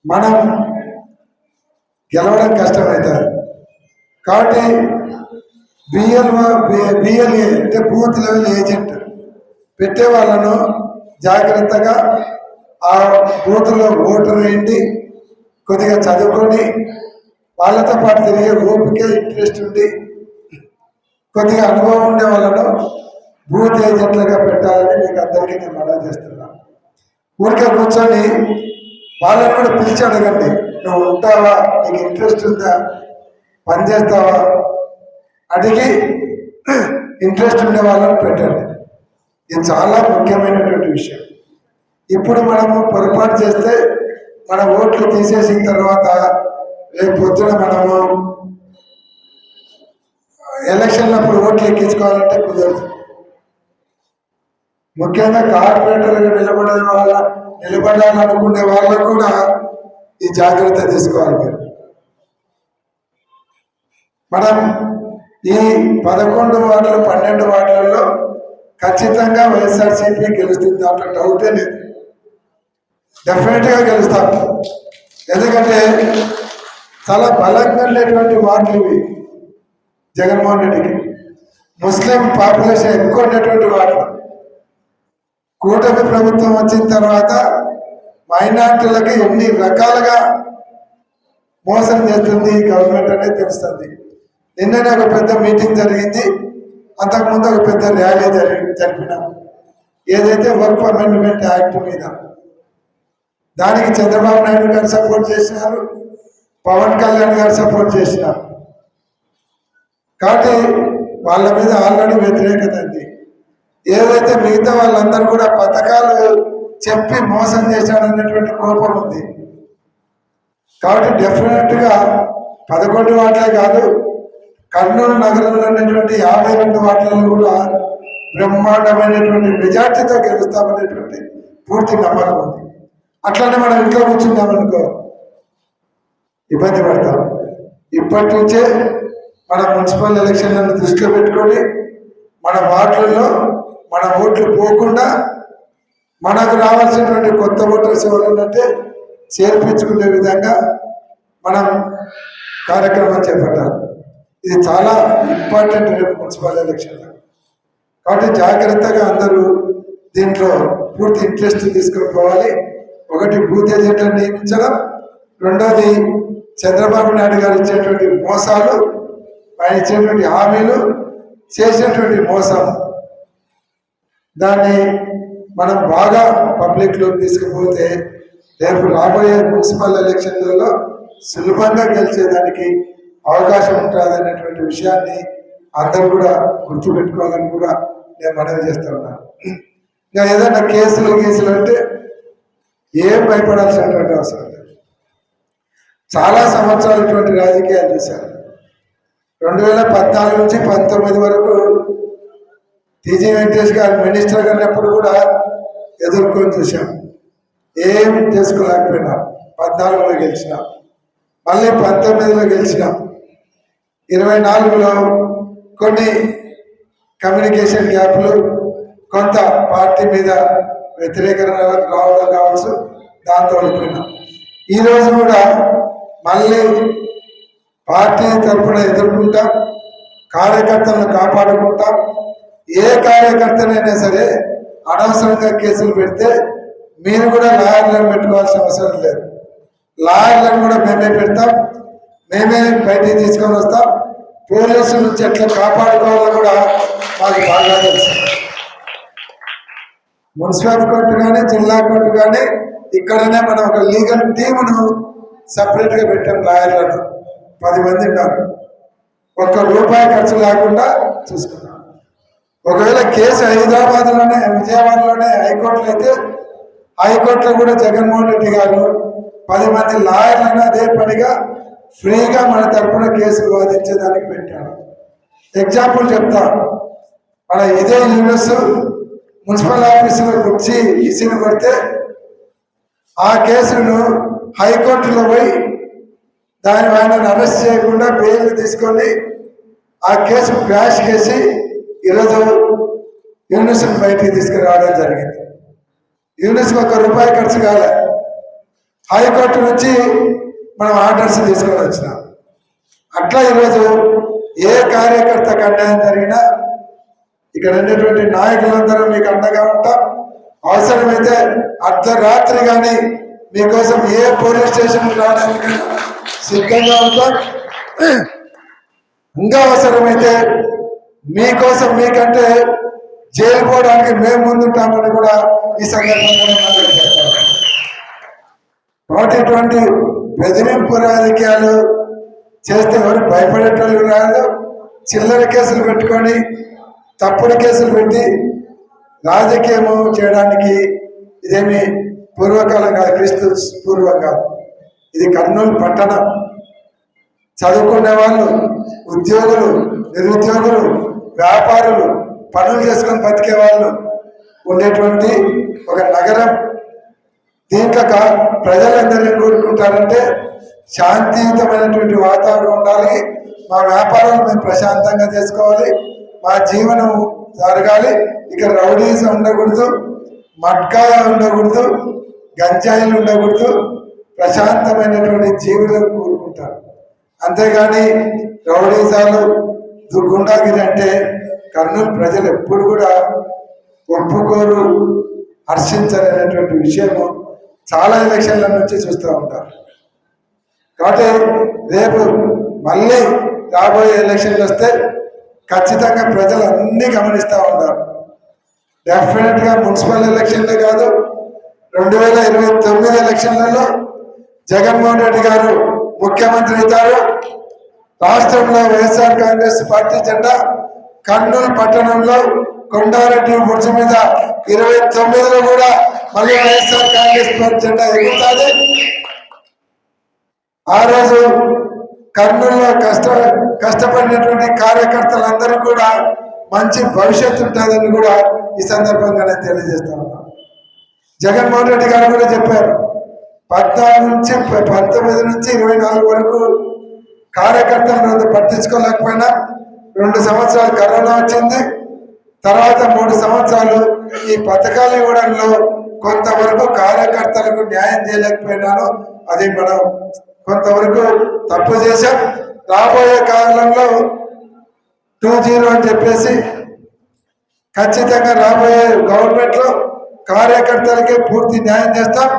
మనం గెలవడం కష్టమవుతుంది. కాబట్టి బిఎల్ఏ అంటే బూత్ లెవెల్ ఏజెంట్ పెట్టే వాళ్ళను జాగ్రత్తగా ఆ బూత్లో ఓటర్ వేయండి, కొద్దిగా చదువుకొని వాళ్ళతో పాటు తిరిగే ఓపిక, ఇంట్రెస్ట్ ఉండి కొద్దిగా అనుభవం ఉండే వాళ్ళను బూత్ ఏజెంట్లుగా పెట్టాలని మీకు అందరికీ నేను మనవి చేస్తున్నాను. ఊరికే కూర్చొని వాళ్ళని కూడా పిలిచి అడగండి, నువ్వు ఉంటావా, నీకు ఇంట్రెస్ట్ ఉందా, పని చేస్తావా, అడిగి ఇంట్రెస్ట్ ఉండే వాళ్ళని పెట్టండి. ఇది చాలా ముఖ్యమైనటువంటి విషయం. ఇప్పుడు మనము పొరపాటు చేస్తే మన ఓట్లు తీసేసిన తర్వాత రేపు పొద్దున మనము ఎలక్షన్లప్పుడు ఓట్లు ఎక్కించుకోవాలంటే కుదరదు. ముఖ్యంగా కార్పొరేటర్గా నిలబడాలనుకునే వాళ్ళకు కూడా ఈ జాగ్రత్త తీసుకోవాలి. మీరు మనం ఈ 11 వార్డులు 12 వార్డులలో ఖచ్చితంగా వైఎస్ఆర్సీపీ గెలుస్తుంది, దాంట్లో డౌటే లేదు. డెఫినెట్గా గెలుస్తాం. ఎందుకంటే చాలా బలంగా ఉండేటువంటి వార్డులు ఇవి. జగన్మోహన్ రెడ్డికి ముస్లిం పాపులేషన్ ఎక్కువ ఉండేటువంటి వార్డులు. కూటమి ప్రభుత్వం వచ్చిన తర్వాత మైనార్టీలకి ఎన్ని రకాలుగా మోసం చేస్తుంది గవర్నమెంట్ అనేది తెలుస్తుంది. నిన్ననే ఒక పెద్ద మీటింగ్ జరిగింది, అంతకుముందు ఒక పెద్ద ర్యాలీ జరిపినాం. ఏదైతే వర్క్ అమెండ్మెంట్ యాక్ట్ మీద, దానికి చంద్రబాబు నాయుడు గారు సపోర్ట్ చేసినారు, పవన్ కళ్యాణ్ గారు సపోర్ట్ చేసినారు. కాబట్టి వాళ్ళ మీద ఆల్రెడీ వ్యతిరేకత ఉంది. ఏదైతే మిగతా వాళ్ళందరూ కూడా పథకాలు చెప్పి మోసం చేశాడనేటువంటి కోపం ఉంది. కాబట్టి డెఫినెట్గా 11 వార్డులే కాదు, కర్నూలు నగరంలో ఉన్నటువంటి 52 వార్డులలో కూడా బ్రహ్మాండమైనటువంటి మెజార్టీతో గెలుస్తామనేటువంటి పూర్తి నమ్మకం ఉంది. అట్లనే మనం ఇంట్లో కూర్చున్నామనుకో ఇబ్బంది పడతాం. ఇప్పటి నుంచే మన మున్సిపల్ ఎలక్షన్లను దృష్టిలో పెట్టుకొని మన వార్డులలో మన ఓట్లు పోకుండా మనకు రావాల్సినటువంటి కొత్త ఓటర్స్ ఎవరంటే చేర్పించుకునే విధంగా మనం కార్యక్రమం చేపట్టాలి. ఇది చాలా ఇంపార్టెంట్ రేపు మున్సిపల్ ఎలక్షన్లో. కాబట్టి జాగ్రత్తగా అందరూ దీంట్లో పూర్తి ఇంట్రెస్ట్ తీసుకొని పోవాలి. ఒకటి బూత్ ఏజెంట్లను నియమించడం, రెండోది చంద్రబాబు నాయుడు గారు ఇచ్చేటువంటి మోసాలు, ఆయన ఇచ్చేటువంటి హామీలు, చేసినటువంటి మోసం, దాన్ని మనం బాగా పబ్లిక్లో తీసుకుపోతే రేపు రాబోయే మున్సిపల్ ఎలక్షన్లలో సులభంగా గెలిచేదానికి అవకాశం ఉంటుంది అనేటువంటి విషయాన్ని అందరూ కూడా గుర్తుపెట్టుకోవాలని కూడా నేను మనవి చేస్తూ ఉన్నాను. ఇంకా ఏదైనా కేసులు అంటే ఏం భయపడాల్సినటువంటి అవసరం లేదు. చాలా సంవత్సరాలు ఇటువంటి రాజకీయాలు చూశారు. 2014 నుంచి 19 వరకు టీజీ వెంకటేష్ గారు మినిస్టర్గా ఉన్నప్పుడు కూడా ఎదుర్కొని చూసాం. ఏం చేసుకోలేకపోయినాం. 14లో గెలిచినాం, మళ్ళీ 19లో గెలిచినాం, 24లో కొన్ని కమ్యూనికేషన్ గ్యాప్లు, కొంత పార్టీ మీద వ్యతిరేకత రావడం కావచ్చు, దాంతో ఓడిపోయినాం. ఈరోజు కూడా మళ్ళీ పార్టీ తరఫున ఎదుర్కొంటాం, కార్యకర్తలను కాపాడుకుంటాం. ఏ కార్యకర్తనైనా సరే అనవసరంగా కేసులు పెడితే మీరు కూడా లాయర్లను పెట్టుకోవాల్సిన అవసరం లేదు. లాయర్లను కూడా మేమే పెడతాం, మేమే బయటికి తీసుకొని వస్తాం. పోలీసుల నుంచి ఎట్లా కాపాడుకోవాలో కూడా మాకు బాగా తెలుసు. మున్సిపల్ కోర్టు కానీ జిల్లా కోర్టు కానీ ఇక్కడనే మనం ఒక లీగల్ టీమును సపరేట్గా పెట్టాం. లాయర్లను 10 మంది ఉన్నారు. ₹1 ఖర్చు లేకుండా చూసుకున్నాం. ఒకవేళ కేసు హైదరాబాద్లోనే విజయవాడలోనే హైకోర్టులో అయితే హైకోర్టులో కూడా జగన్మోహన్ రెడ్డి గారు 10 మంది లాయర్లను అదే పనిగా ఫ్రీగా మన తరఫున కేసులు వాదించేదానికి పెట్టాడు. ఎగ్జాంపుల్ చెప్తా, మన ఇదే యూనిస్ మున్సిపల్ ఆఫీసులో వచ్చి ఇసిని కొడితే ఆ కేసును హైకోర్టులో పోయి దాని ఆయనను అరెస్ట్ చేయకుండా బెయిల్ తీసుకొని ఆ కేసు క్వాష్ చేసి ఈరోజు యూనిస్ను బయటికి తీసుకురావడం జరిగింది. యూనిస్కి ₹1 ఖర్చు కాలే. హైకోర్టు నుంచి మనం ఆర్డర్స్ తీసుకొని వచ్చినాం. అట్లా ఈరోజు ఏ కార్యకర్తకు అన్యాయం జరిగినా ఇక్కడ ఉండేటువంటి నాయకులందరూ మీకు అండగా ఉంటాం. అవసరమైతే అర్ధరాత్రి కానీ మీకోసం ఏ పోలీస్ స్టేషన్ రావడానికి సిద్ధంగా ఉంటాం. ఇంకా అవసరమైతే మీకోసం మీకంటే జైలు పోవడానికి మేము ముందుంటామని కూడా ఈ సందర్భంగా కాబట్టి ఇటువంటి బెదిరింపు రాజకీయాలు చేస్తే ఎవరు భయపడేటోళ్ళు రాదు. చిల్లర కేసులు పెట్టుకొని తప్పుడు కేసులు పెట్టి రాజకీయము చేయడానికి ఇదేమి పూర్వకాలం కాదు, క్రీస్తు పూర్వం కాదు. ఇది కర్నూలు పట్టణం. చదువుకునే వాళ్ళు, ఉద్యోగులు, నిరుద్యోగులు, వ్యాపారులు, పనులు చేసుకొని బతికే వాళ్ళు ఉండేటువంటి ఒక నగరం. దీంట్లో ప్రజలందరూ ఏం కోరుకుంటారంటే శాంతియుతమైనటువంటి వాతావరణం ఉండాలి, మా వ్యాపారాలు మేము ప్రశాంతంగా చేసుకోవాలి, మా జీవనం జరగాలి, ఇక రౌడీజం ఉండకూడదు, మట్కా ఉండకూడదు, గంజాయిలు ఉండకూడదు, ప్రశాంతమైనటువంటి జీవులను కోరుకుంటారు. అంతేగాని రౌడీజాలు, గుండాగిరి అంటే కర్నూలు ప్రజలు ఎప్పుడు కూడా ఒప్పుకోరు, హర్షించలేనటువంటి విషయము చాలా ఎలక్షన్ల నుంచి చూస్తూ ఉంటారు. కాబట్టి రేపు మళ్ళీ రాబోయే ఎలక్షన్లు వస్తే ఖచ్చితంగా ప్రజలు అన్నీ గమనిస్తూ ఉన్నారు. డెఫినెట్గా మున్సిపల్ ఎలక్షన్లే కాదు, 2029 ఎలక్షన్లలో జగన్మోహన్ రెడ్డి గారు ముఖ్యమంత్రి అవుతారు. రాష్ట్రంలో వైఎస్ఆర్ కాంగ్రెస్ పార్టీ జెండా కర్నూలు పట్టణంలో కొండారెడ్డి బుర్జి మీద 29లో కూడా మళ్ళీ వైఎస్ఆర్ కాంగ్రెస్ పార్టీ జెండా ఎగురుతుంది. ఆ రోజు కర్నూలులో కష్టపడినటువంటి కార్యకర్తలందరూ కూడా మంచి భవిష్యత్తు ఉంటుందని కూడా ఈ సందర్భంగా నేను తెలియజేస్తా ఉన్నాను. జగన్మోహన్ రెడ్డి గారు కూడా చెప్పారు 14 నుంచి 19 నుంచి 24 వరకు కార్యకర్తలను పట్టించుకోలేకపోయినా 2 సంవత్సరాలు కరోనా వచ్చింది. తర్వాత 3 సంవత్సరాలు ఈ పథకాలు ఇవ్వడంలో కొంతవరకు కార్యకర్తలకు న్యాయం చేయలేకపోయినాను. అది మనం కొంతవరకు తప్పు చేశాం. రాబోయే కాలంలో 2.0 అని చెప్పేసి ఖచ్చితంగా రాబోయే గవర్నమెంట్ లో కార్యకర్తలకే పూర్తి న్యాయం చేస్తాం.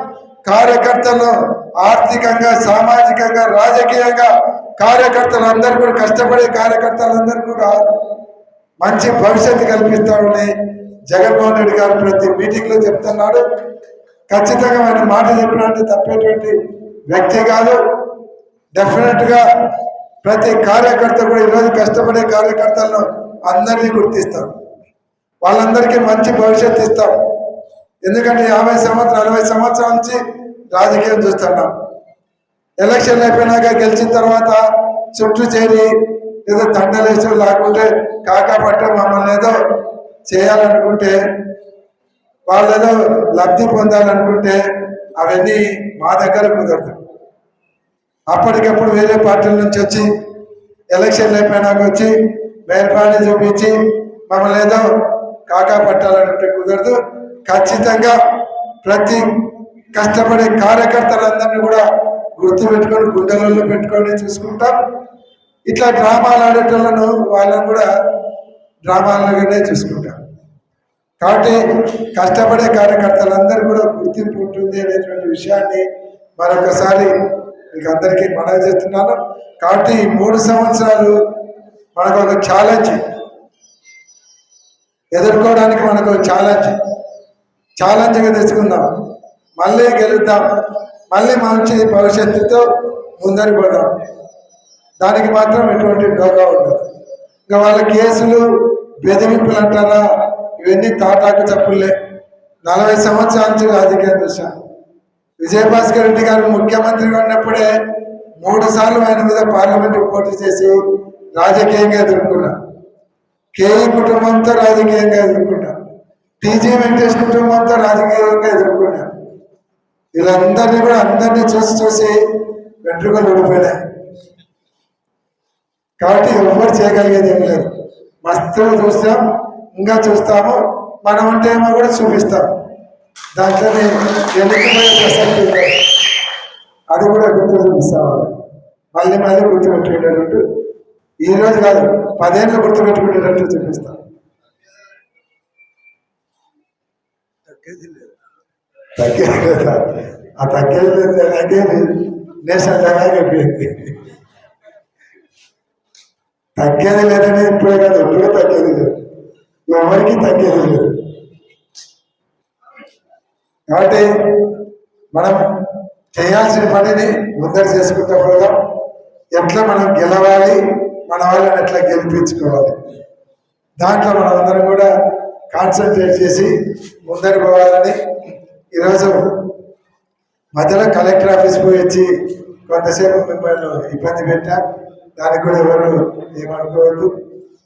కార్యకర్తలను ఆర్థికంగా, సామాజికంగా, రాజకీయంగా కార్యకర్తలందరూ కూడా కష్టపడే కార్యకర్తలందరూ కూడా మంచి భవిష్యత్తు కల్పిస్తామని జగన్మోహన్ రెడ్డి గారు ప్రతి మీటింగ్ లో చెప్తున్నాడు. ఖచ్చితంగా ఆయన మాట చెప్పినట్టు తప్పేటువంటి వ్యక్తి కాదు. డెఫినెట్ గా ప్రతి కార్యకర్త కూడా ఈరోజు కష్టపడే కార్యకర్తలను అందరినీ గుర్తిస్తాం. వాళ్ళందరికీ మంచి భవిష్యత్తు ఇస్తాం. ఎందుకంటే 50 సంవత్సరాలు 60 సంవత్సరాల నుంచి రాజకీయం చూస్తున్నాం. ఎలక్షన్లు అయిపోయినాక గెలిచిన తర్వాత చుట్టూ చేరి ఏదో దండలేసో లేకుంటే కాకాపట్ట మమ్మల్ని ఏదో చేయాలనుకుంటే వాళ్ళు ఏదో లబ్ధి పొందాలనుకుంటే అవన్నీ మా దగ్గర కుదరదు. అప్పటికప్పుడు వేరే పార్టీల నుంచి వచ్చి ఎలక్షన్లు అయిపోయినాక వచ్చి మేల్పాన్ని చూపించి మమ్మల్ని ఏదో కాకా పట్టాలనుకుంటే కుదరదు. ఖచ్చితంగా ప్రతి కష్టపడే కార్యకర్తలందరినీ కూడా గుర్తు పెట్టుకొని గుండెలలో పెట్టుకొని చూసుకుంటాం. ఇట్లా డ్రామాలు ఆడేటోళ్ళను వాళ్ళని కూడా డ్రామాలుగానే చూసుకుంటాం. కాబట్టి కష్టపడే కార్యకర్తలందరూ కూడా గుర్తింపు ఉంటుంది అనేటువంటి విషయాన్ని మరొకసారి మీకు అందరికీ మనవి చేస్తున్నాను. కాబట్టి ఈ 3 సంవత్సరాలు మనకు ఒక ఛాలెంజ్ ఎదుర్కోవడానికి మనకు ఛాలెంజ్గా తెచ్చుకుందాం. మళ్ళీ గెలుద్దాం, మళ్ళీ మంచి భవిష్యత్తుతో ముందరికి పోదాం. దానికి మాత్రం ఎటువంటి డోకా ఉండదు. ఇంకా వాళ్ళ కేసులు బెదిరింపులు అంటారా, ఇవన్నీ తాటాకు చప్పులే. 40 సంవత్సరాల నుంచి రాజకీయం చూశాను. విజయభాస్కర్ రెడ్డి గారు ముఖ్యమంత్రిగా ఉన్నప్పుడే 3 సార్లు ఆయన మీద పార్లమెంటు పోటీ చేసి రాజకీయంగా ఎదుర్కొన్నా. కేఈ కుటుంబంతో రాజకీయంగా ఎదుర్కొన్నా. టీజీ వెంకటేష్ కుటుంబంతో రాజకీయంగా ఎదుర్కొన్నా. వీళ్ళందరినీ కూడా అందరినీ చూసి వెంట్రుకలు ఊడిపోయినాయి. కాబట్టి ఎవరు చేయగలిగేది ఏం లేదు. మస్తు చూస్తాం, ఇంకా చూస్తాము. మనం అంటే ఏమో కూడా చూపిస్తాం. దాంట్లోనే ఎన్నికపోయే ప్రసక్తి ఉంది. అది కూడా గుర్తు చూపిస్తాం. మళ్ళీ గుర్తుపెట్టుకునేటట్టు, ఈ రోజు కాదు 10 ఏళ్ళు గుర్తుపెట్టుకునేటట్టు చూపిస్తాం. తగ్గేది లేదా? ఆ తగ్గేది నేషనల్ అయిపోయింది. తగ్గేది లేదని ఇప్పుడే కాదు, ఎప్పుడూ తగ్గేది లేదు. ఎవరికి తగ్గేది లేదు. కాబట్టి మనం చేయాల్సిన పనిని ముందర చేసుకుంటూ పోదాం. ఎట్లా మనం గెలవాలి, మన వాళ్ళని ఎట్లా గెలిపించుకోవాలి, దాంట్లో మనం అందరం కూడా కాన్సన్ట్రేట్ చేసి ముందర పోవాలని ఈరోజు మధ్యలో కలెక్టర్ ఆఫీస్ పోయి వచ్చి కొంతసేపు మిమ్మల్ని ఇబ్బంది పెట్టా. దానికి కూడా ఎవరు ఏమనుకోవద్దు.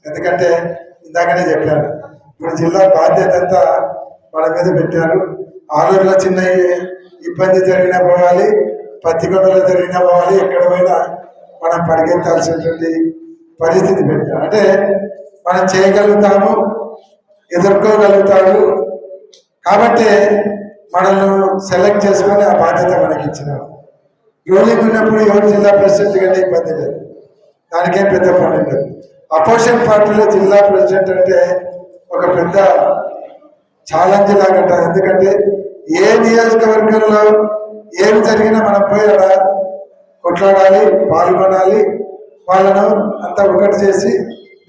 ఎందుకంటే ఇందాకనే చెప్పాను, ఇప్పుడు జిల్లా బాధ్యత అంతా మన మీద పెట్టారు. ఆలూరులో చిన్న ఇబ్బంది జరిగినా పోవాలి, పత్తికొండలో జరిగినా పోవాలి, ఎక్కడ పోయినా మనం పరిగెత్తాల్సినటువంటి పరిస్థితి పెట్టారు. అంటే మనం చేయగలుగుతాము, ఎదుర్కోగలుగుతాము. కాబట్టి మనల్ని సెలెక్ట్ చేసుకొని ఆ బాధ్యత మనకి ఇచ్చినారు. రూలింగ్ ఉన్నప్పుడు ఎవరు జిల్లా ప్రెసిడెంట్ కంటే ఇబ్బంది లేదు, దానికేం పెద్ద పని లేదు. అపోజిషన్ పార్టీలో జిల్లా ప్రెసిడెంట్ అంటే ఒక పెద్ద ఛాలెంజ్ లాగంట. ఎందుకంటే ఏ నియోజకవర్గంలో ఏమి జరిగినా మనం పోయి అక్కడ కొట్లాడాలి, పాల్గొనాలి, వాళ్ళను అంతా ఒకటి చేసి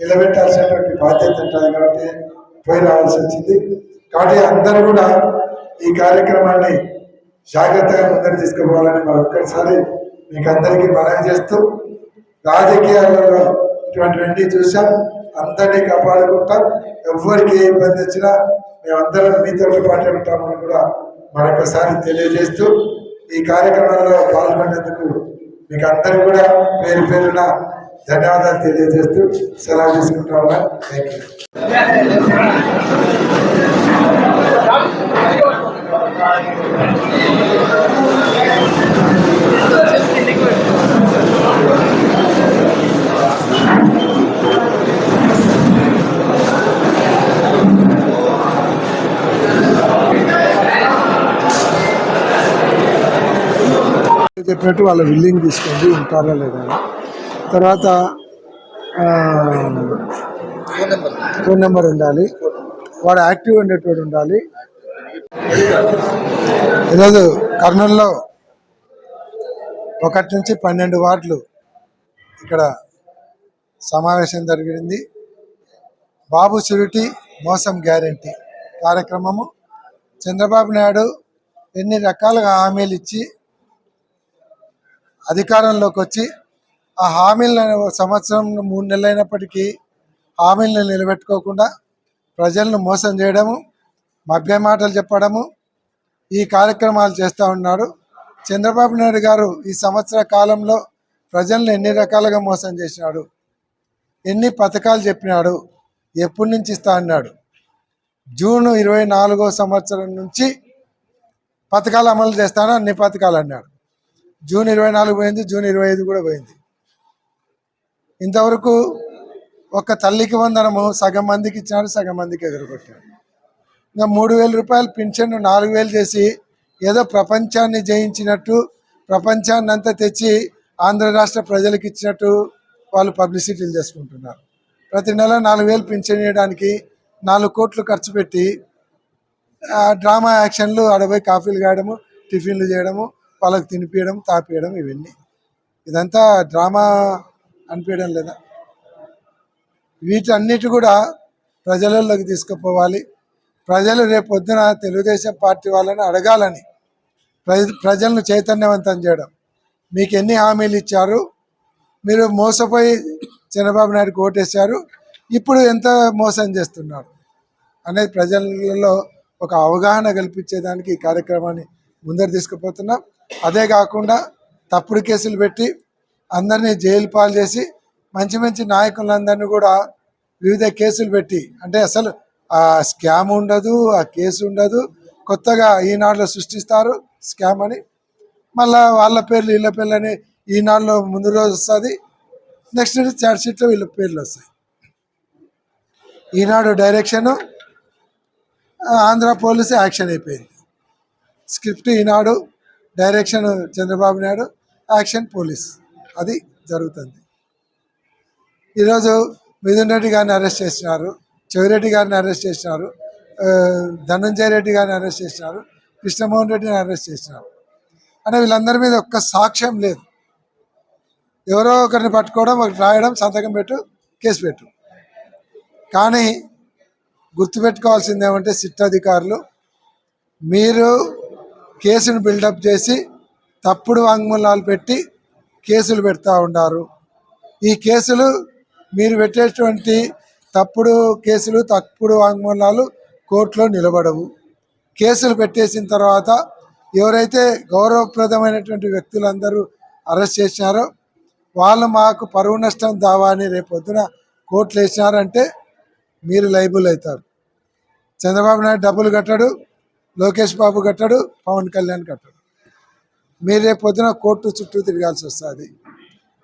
నిలబెట్టాల్సినటువంటి బాధ్యత ఉంటుంది. కాబట్టి పోయి రావాల్సి వచ్చింది. కాబట్టి అందరూ కూడా ఈ కార్యక్రమాన్ని జాగ్రత్తగా ముందరు తీసుకుపోవాలని మరొక్కసారి మీకు అందరికీ మనవి చేస్తూ, రాజకీయాలలో ఇటువంటివన్నీ చూసాం. అందరినీ కాపాడుకుంటాం. ఎవరికి ఏ ఇబ్బంది వచ్చినా మేమందరం మీతో పాటు ఉంటామని కూడా మరొకసారి తెలియజేస్తూ ఈ కార్యక్రమంలో పాల్గొనేందుకు మీకు అందరూ కూడా పేరు పేరున ధన్యవాదాలు తెలియజేస్తూ సెలవు తీసుకుంటా ఉన్నాను. Thank you. చెప్పినట్టు వాళ్ళ విల్లింగ్ తీసుకోండి, ఉంటారా లేదా. తర్వాత ఫోన్ నెంబర్ ఉండాలి, వాడు యాక్టివ్ ఉండేటోడు ఉండాలి. ఈరోజు కర్నూలులో 1 నుంచి 12 వార్డులు ఇక్కడ సమావేశం జరిగింది. బాబు షూరిటీ మోసం గ్యారెంటీ కార్యక్రమము. చంద్రబాబు నాయుడు ఎన్ని రకాలుగా హామీలు ఇచ్చి అధికారంలోకి వచ్చి ఆ హామీలను సంవత్సరం 3 నెలలు అయినప్పటికీ హామీలను నిలబెట్టుకోకుండా ప్రజలను మోసం చేయడము, మభ్య మాటలు చెప్పడము, ఈ కార్యక్రమాలు చేస్తూ ఉన్నాడు. చంద్రబాబు నాయుడు గారు ఈ సంవత్సర కాలంలో ప్రజలను ఎన్ని రకాలుగా మోసం చేసినాడు, ఎన్ని పథకాలు చెప్పినాడు, ఎప్పటి నుంచి ఇస్తా అన్నాడు. జూన్ 24వ సంవత్సరం నుంచి పథకాలు అమలు చేస్తాను అన్ని పథకాలు అన్నాడు. జూన్ 24 పోయింది, జూన్ 25 కూడా పోయింది. ఇంతవరకు ఒక తల్లికి వందనము సగం మందికి ఇచ్చినాడు, సగం మందికి ఎదురుకొట్టాడు. ఇంకా 3,000 రూపాయలు పింఛన్ 4,000 చేసి ఏదో ప్రపంచాన్ని జయించినట్టు, ప్రపంచాన్ని అంతా తెచ్చి ఆంధ్ర రాష్ట్ర ప్రజలకు ఇచ్చినట్టు వాళ్ళు పబ్లిసిటీలు చేసుకుంటున్నారు. ప్రతి నెల 4,000 పింఛన్ ఇవ్వడానికి 4 కోట్లు ఖర్చు పెట్టి డ్రామా యాక్షన్లు ఆడపోయి కాఫీలు కాయడము, టిఫిన్లు చేయడము, వాళ్ళకి తినిపించడం, తాపియడం, ఇవన్నీ ఇదంతా డ్రామా అనిపించడం లేదా? వీటన్నిటి కూడా ప్రజలలోకి తీసుకుపోవాలి. ప్రజలు రేపు పొద్దున తెలుగుదేశం పార్టీ వాళ్ళని అడగాలని, ప్రజలను చైతన్యవంతం చేయడం. మీకు ఎన్ని హామీలు ఇచ్చారు, మీరు మోసపోయి చంద్రబాబు నాయుడుకి ఓటేశారు, ఇప్పుడు ఎంత మోసం చేస్తున్నారు అనేది ప్రజలలో ఒక అవగాహన కల్పించేదానికి ఈ కార్యక్రమాన్ని ముందరు తీసుకుపోతున్నాం. అదే కాకుండా తప్పుడు కేసులు పెట్టి అందరినీ జైలు పాలు చేసి మంచి మంచి నాయకులందరినీ కూడా వివిధ కేసులు పెట్టి, అంటే అసలు ఆ స్కామ్ ఉండదు, ఆ కేసు ఉండదు, కొత్తగా ఈనాడులో సృష్టిస్తారు స్కామ్ అని. మళ్ళీ వాళ్ళ పేర్లు వీళ్ళ పేర్లు అని ఈనాడులో ముందు రోజు వస్తుంది, నెక్స్ట్ చార్జ్ షీట్లో వీళ్ళ పేర్లు వస్తాయి. Eenadu direction Andhra police action అయిపోయింది. Script Eenadu, direction Chandrababu Naidu, action police, అది జరుగుతుంది. ఈరోజు మిథున్ రెడ్డి గారిని అరెస్ట్ చేసినారు, చెవిరెడ్డి గారిని అరెస్ట్ చేసినారు, ధనంజయ రెడ్డి గారిని అరెస్ట్ చేసినారు, కృష్ణమోహన్ రెడ్డిని అరెస్ట్ చేసినారు. అంటే వీళ్ళందరి మీద ఒక్క సాక్ష్యం లేదు. ఎవరో ఒకరిని పట్టుకోవడం, ఒకటి రాయడం, సంతకం పెట్టు, కేసు పెట్టు. కానీ గుర్తుపెట్టుకోవాల్సింది ఏమంటే సిట్ అధికారులు, మీరు కేసును బిల్డప్ చేసి తప్పుడు వాంగ్మూలాలు పెట్టి కేసులు పెడతా ఉన్నారు. ఈ కేసులు మీరు పెట్టేటువంటి తప్పుడు కేసులు, తప్పుడు వాంగ్మూలాలు కోర్టులో నిలబడవు. కేసులు పెట్టేసిన తర్వాత ఎవరైతే గౌరవప్రదమైనటువంటి వ్యక్తులందరూ అరెస్ట్ చేసినారో వాళ్ళు మాకు పరువు నష్టం దావా అని రేపొద్దున కోర్టులు వేసినారంటే మీరు లైబుల్ అవుతారు. చంద్రబాబు నాయుడు డబ్బులు కట్టాడు, లోకేష్ బాబు కట్టాడు, పవన్ కళ్యాణ్ కట్టాడు. మీరు రేపు పొద్దున కోర్టు చుట్టూ తిరగాల్సి వస్తుంది.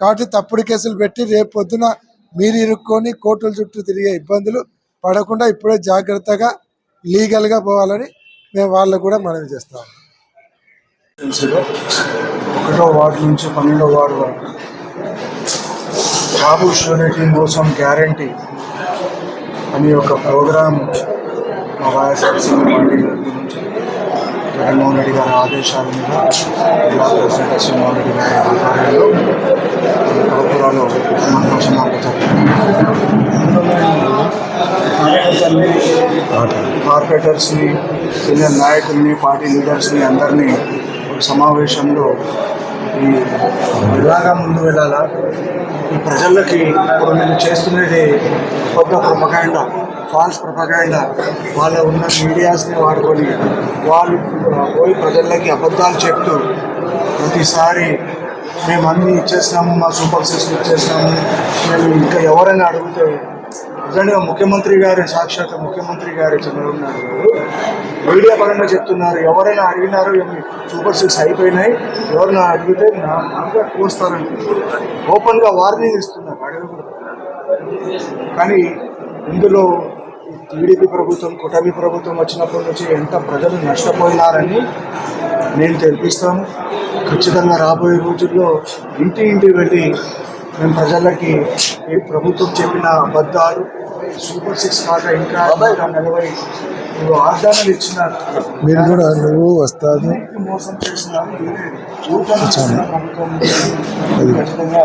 కాబట్టి తప్పుడు కేసులు పెట్టి రేపు పొద్దున మీరు ఇరుక్కొని కోర్టుల చుట్టూ తిరిగే ఇబ్బందులు పడకుండా ఇప్పుడే జాగ్రత్తగా లీగల్గా పోవాలని మేము వాళ్ళకు కూడా మనవి చేస్తాము. 1వ వార్డు నుంచి 12వ వార్డు వరకు బాబు షూరిటీ మోసం గ్యారంటీ అని ఒక ప్రోగ్రాం మా వైఎస్ఆర్సీపీ పార్టీ నుంచి జగన్మోహన్ రెడ్డి గారి ఆదేశాల మీద జిల్లా ప్రెసిడెంట్ శ్రీమోహన్ రెడ్డి గారి ఆధ్వర్యంలో కడపలో సమావేశం కార్పొరేటర్స్ని, సీనియర్ నాయకుల్ని, పార్టీ లీడర్స్ని అందరినీ సమావేశంలో ఈ ఇలాగా ముందు వెళ్ళాలా, ఈ ప్రజలకి ఇప్పుడు వీళ్ళు చేస్తున్నది కొత్త ప్రొపగాండా, ఫాల్స్ ప్రొపగాండా. వాళ్ళ ఉన్న మీడియాస్ని వాడుకొని వాళ్ళు పోయి ప్రజలకి అబద్ధాలు చెప్తూ ప్రతిసారి మేము అన్నీ ఇచ్చేసినాము, మా సూపర్ సిక్స్ ఇచ్చేసినాము, మేము ఇంకా ఎవరైనా అడిగితే నిజంగా ముఖ్యమంత్రి గారు, సాక్షాత్ ముఖ్యమంత్రి గారు చంద్రబాబు నాయుడు గారు మీడియా పరంగా చెప్తున్నారు, ఎవరైనా అడిగినారు సూపర్ సిక్స్ అయిపోయినాయి, ఎవరైనా అడిగితే నాగా కూస్తారని ఓపెన్గా వార్నింగ్ ఇస్తున్నారు అడగకూడదు. కానీ ఇందులో టీడీపీ ప్రభుత్వం, కూటమి ప్రభుత్వం వచ్చినప్పటి నుంచి ఎంత ప్రజలు నష్టపోయినారని నేను తెలిపిస్తాను. ఖచ్చితంగా రాబోయే రోజుల్లో ఇంటికి వెళ్ళి మేము ప్రజలకి ఈ ప్రభుత్వం చెప్పిన అబద్ధాలు, సూపర్ సిక్స్ కాక ఇంకా 40 వాగ్దానాలు ఇచ్చినారు, మీరు కూడా నువ్వు వస్తాను మోసం చేసినారు. ప్రభుత్వం ఖచ్చితంగా